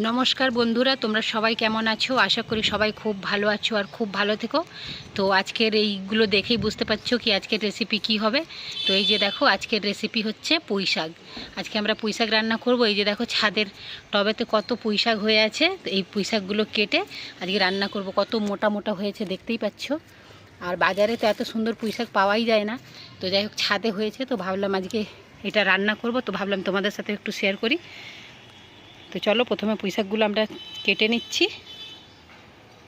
नमस्कार बंधुरा তোমরা সবাই কেমন আছো। আশা করি সবাই খুব ভালো আছো আর খুব ভালো থেকো। তো আজকের এইগুলো দেখেই বুঝতে পারছো কি আজকের রেসিপি কি হবে। তো এই যে দেখো আজকের রেসিপি হচ্ছে পুঁই শাক। আজকে আমরা পুঁই শাক রান্না করব। এই যে দেখো ছাদের টবেতে কত পুঁই শাক হয়ে আছে। তো এই পুঁই শাকগুলো কেটে আজকে রান্না করব। কত মোটা মোটা হয়েছে দেখতেই পাচ্ছো। আর বাজারে তো এত সুন্দর পুঁই শাক পাওয়াই যায় না। তো যাই হোক ছাদে হয়েছে, তো ভাবলাম আজকে এটা রান্না করব। তো ভাবলাম তোমাদের সাথে একটু শেয়ার করি। তো চলো প্রথমে পুঁই শাকগুলো আমরা কেটে নিচ্ছি।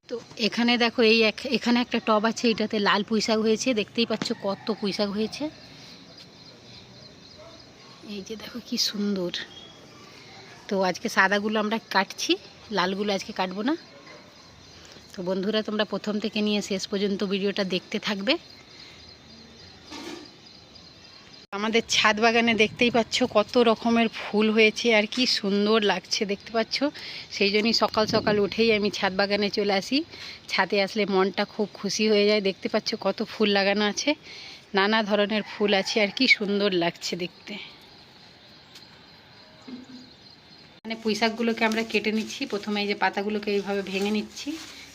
তো এখানে দেখো এখানে একটা টব আছে, এটাতে লাল পুঁই শাক হয়েছে। দেখতেই পাচ্ছ কত পুঁই শাক হয়েছে। এই যে দেখো কি সুন্দর। তো আজকে সাদাগুলো আমরা কাটছি, লালগুলো আজকে কাটবো না। তো বন্ধুরা তোমরা প্রথম থেকে নিয়ে শেষ পর্যন্ত ভিডিওটা দেখতে থাকবে। আমাদের ছাদ বাগানে দেখতেই পাচ্ছ কত রকমের ফুল হয়েছে আর কি সুন্দর লাগছে দেখতে পাচ্ছ। সেই জন্যই সকাল সকাল উঠেই আমি ছাদ বাগানে চলে আসি। ছাদে আসলে মনটা খুব খুশি হয়ে যায়। দেখতে পাচ্ছ কত ফুল লাগানো আছে, নানা ধরনের ফুল আছে আর কি সুন্দর লাগছে দেখতে। মানে পুঁই শাকগুলোকে আমরা কেটে নিচ্ছি। প্রথমে এই যে পাতাগুলোকে এইভাবে ভেঙে নিচ্ছি।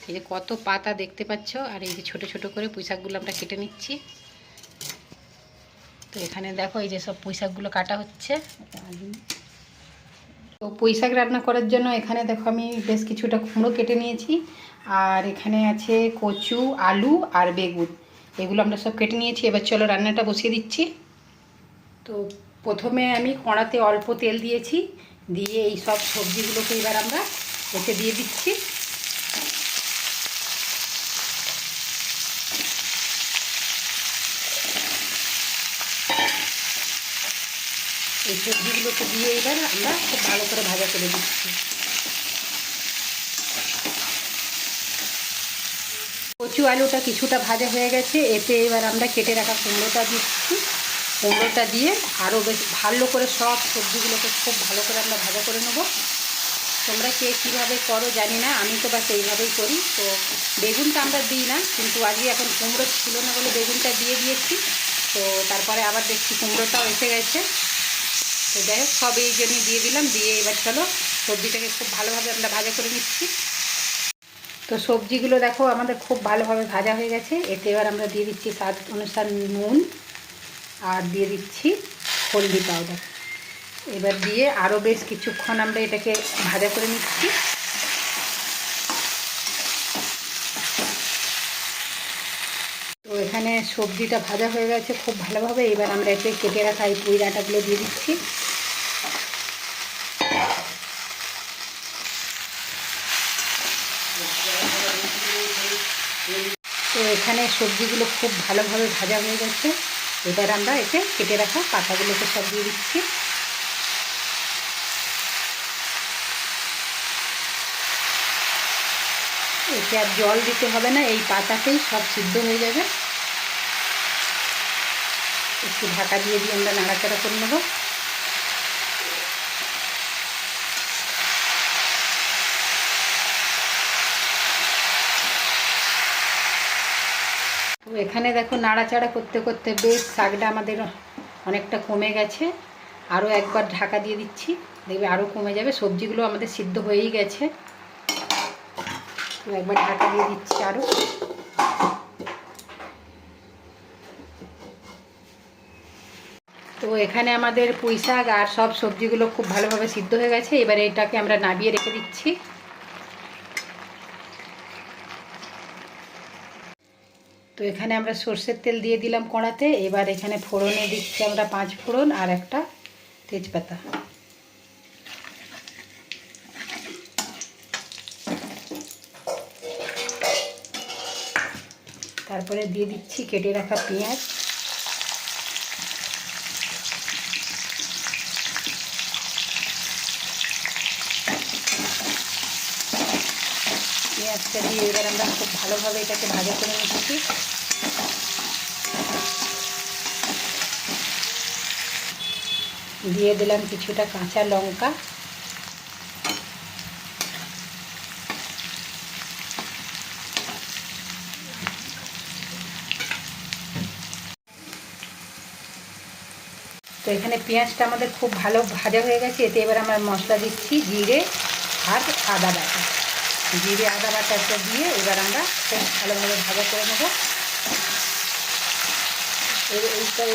এই যে কত পাতা দেখতে পাচ্ছ। আর এই যে ছোট ছোট করে পুঁই শাকগুলো আমরা কেটে নিচ্ছি। তো এখানে দেখো এই যে সব পুঁই শাকগুলো কাটা হচ্ছে। তো পুঁই শাক রান্না করার জন্য এখানে দেখো আমি বেশ কিছুটা কুমড়ো কেটে নিয়েছি। আর এখানে আছে কচু, আলু আর বেগুন, এগুলো আমরা সব কেটে নিয়েছি। এবার চলো রান্নাটা বসিয়ে দিচ্ছি। তো প্রথমে আমি কড়াতে অল্প তেল দিয়েছি, দিয়ে এই সব সবজিগুলোকে এবার আমরা এতে দিয়ে দিচ্ছি। এই সবজিগুলোকে দিয়ে এবার আমরা খুব ভালো করে ভাজা করে দিচ্ছি। কচু আলুটা কিছুটা ভাজা হয়ে গেছে, এতে এবার আমরা কেটে রাখা কুমড়োটা দিচ্ছি। কুমড়োটা দিয়ে আরও বেশ ভালো করে সব সবজিগুলোকে খুব ভালো করে আমরা ভাজা করে নেব। তোমরা কে কীভাবে করো জানি না, আমি তো বাস এইভাবেই করি। তো বেগুনটা আমরা দিই না, কিন্তু আজকে এখন কুমড়ো ছিল না বলে বেগুনটা দিয়ে দিয়েছি। তো তারপরে আবার দেখছি কুমড়োটাও এসে গেছে। তো যাই হোক সব এই জন্যই দিয়ে দিলাম। দিয়ে এবার চলো সবজিটাকে খুব ভালোভাবে আমরা ভাজা করে নিচ্ছি। তো সবজিগুলো দেখো আমাদের খুব ভালোভাবে ভাজা হয়ে গেছে। এতে এবার আমরা দিয়ে দিচ্ছি স্বাদ অনুসার নুন আর দিয়ে দিচ্ছি হলদি পাউডার। এবার দিয়ে আরও বেশ কিছুক্ষণ আমরা এটাকে ভাজা করে নিচ্ছি। তো এখানে সবজিটা ভাজা হয়ে গেছে খুব ভালোভাবে। এবার আমরা এতে কেটে রাখা এই পুঁই ডাঁটাগুলো দিয়ে দিচ্ছি। তো এখানে সবজিগুলো খুব ভালোভাবে ভাজা হয়ে গেছে। এবার আমরা এতে কেটে রাখা পাতাগুলোকে সব দিয়ে দিচ্ছি। এতে আর জল দিতে হবে না, এই পাতাতেই সব সিদ্ধ হয়ে যাবে। একটু ঢাকা দিয়ে আমরা নাড়াচাড়া করে নেব। তো এখানে দেখো নাড়াচাড়া করতে করতে বেশ শাকটা আমাদের অনেকটা কমে গেছে। আরও একবার ঢাকা দিয়ে দিচ্ছি, দেখবে আরও কমে যাবে। সবজিগুলো আমাদের সিদ্ধ হয়েই গেছে। তো একবার ঢাকা দিয়ে দিচ্ছি আরও। তো এখানে আমাদের পুঁই শাক আর সব সবজিগুলো খুব ভালোভাবে সিদ্ধ হয়ে গেছে। এবার এটাকে আমরা নামিয়ে রেখে দিচ্ছি। তো এখানে আমরা সর্ষের তেল দিয়ে দিলাম কড়াতে। এবার এখানে ফোড়নে দিচ্ছি আমরা 5 ফোড়ন আর একটা তেজপাতা। তারপরে দিয়ে দিচ্ছি কেটে রাখা পেঁয়াজ। পেঁয়াজটা দিয়ে এবার আমরা খুব ভালোভাবে এটাকে ভাজা করে নিচ্ছি। দিয়ে দিলাম কিছুটা কাঁচা লঙ্কা। তো এখানে পেঁয়াজটা আমাদের খুব ভালো ভাজা হয়ে গেছে। এতে এবার আমরা মশলা দিচ্ছি জিরে আর আদা বাটা, জিরে আদা বাটাটা দিয়ে এবার আমরা খুব ভালোভাবে ভাজা করে নেবো।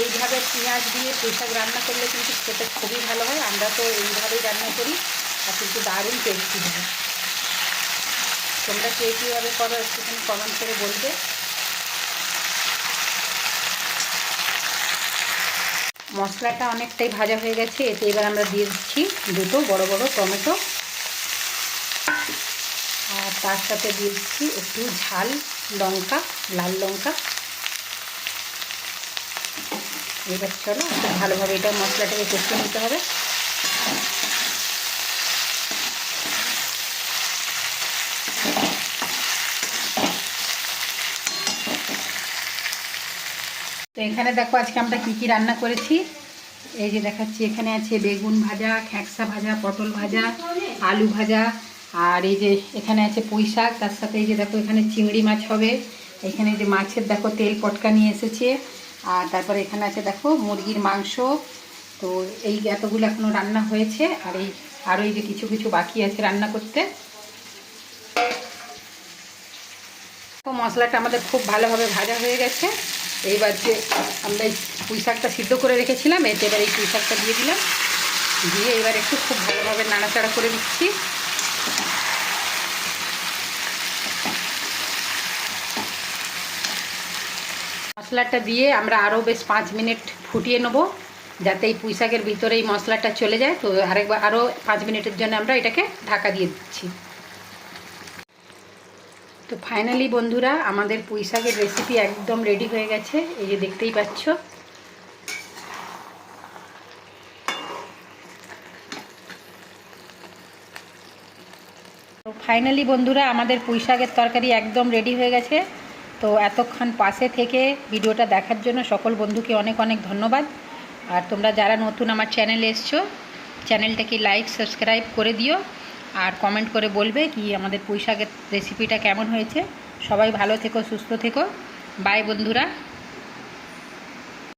এইভাবে পেঁয়াজ দিয়ে পুঁই শাক রান্না করলে কিন্তু খেতে খুবই ভালো হয়। আমরা তো এইভাবেই রান্না করি, আর কিন্তু দারুণ টেস্টি হয়। তোমরা কে কীভাবে করো একটুখানি কমেন্ট করে বলবে। মশলাটা অনেকটাই ভাজা হয়ে গেছে, এতে এবার আমরা দিয়ে দিচ্ছি দুটো বড় বড় টমেটো, আর তার সাথে দিয়ে দিচ্ছি একটু ঝাল লঙ্কা, লাল লঙ্কা। এবার চলো খুব ভালোভাবে এটা মশলাটাকে কষিয়ে নিতে হবে। তো এখানে দেখো আজকে আমরা কী কী রান্না করেছি, এই যে দেখাচ্ছি। এখানে আছে বেগুন ভাজা, খেঁকসা ভাজা, পটল ভাজা, আলু ভাজা, আর এই যে এখানে আছে পুঁই শাক, তার সাথে এই যে দেখো এখানে চিংড়ি মাছ হবে। এখানে যে মাছের দেখো তেল পটকা নিয়ে এসেছে, আর তারপরে এখানে আছে দেখো মুরগির মাংস। তো এই এতগুলো এখনও রান্না হয়েছে, আর আরও এই যে কিছু কিছু বাকি আছে রান্না করতে। তো মশলাটা আমাদের খুব ভালোভাবে ভাজা হয়ে গেছে। এইবার যে আমরা এই পুঁই শাকটা সিদ্ধ করে রেখেছিলাম, এতে এবার এই পুঁই শাকটা দিয়ে দিলাম, দিয়ে এবার একটু খুব ভালোভাবে নাড়াচাড়া করে দিচ্ছি। মশলাটা দিয়ে আমরা আরও বেশ 5 মিনিট ফুটিয়ে নেব, যাতে এই পুঁই শাকের ভিতরে এই মশলাটা চলে যায়। তো আরেকবার আরও 5 মিনিটের জন্য আমরা এটাকে ঢাকা দিয়ে দিচ্ছি। তো ফাইনালি বন্ধুরা আমাদের পুঁই শাকের রেসিপি একদম রেডি হয়ে গেছে, এই যে দেখতেই পাচ্ছ। তো ফাইনালি বন্ধুরা আমাদের পুঁই শাকের তরকারি একদম রেডি হয়ে গেছে। তো এতক্ষণ পাশে থেকে ভিডিওটা দেখার জন্য সকল বন্ধুকে অনেক অনেক ধন্যবাদ। আর তোমরা যারা নতুন আমার চ্যানেলে এসছো, চ্যানেলটাকে লাইক সাবস্ক্রাইব করে দিও, আর কমেন্ট করে বলবে কি আমাদের পুঁই শাকের রেসিপিটা কেমন হয়েছে। সবাই ভালো থেকো, সুস্থ থেকো। বাই বন্ধুরা।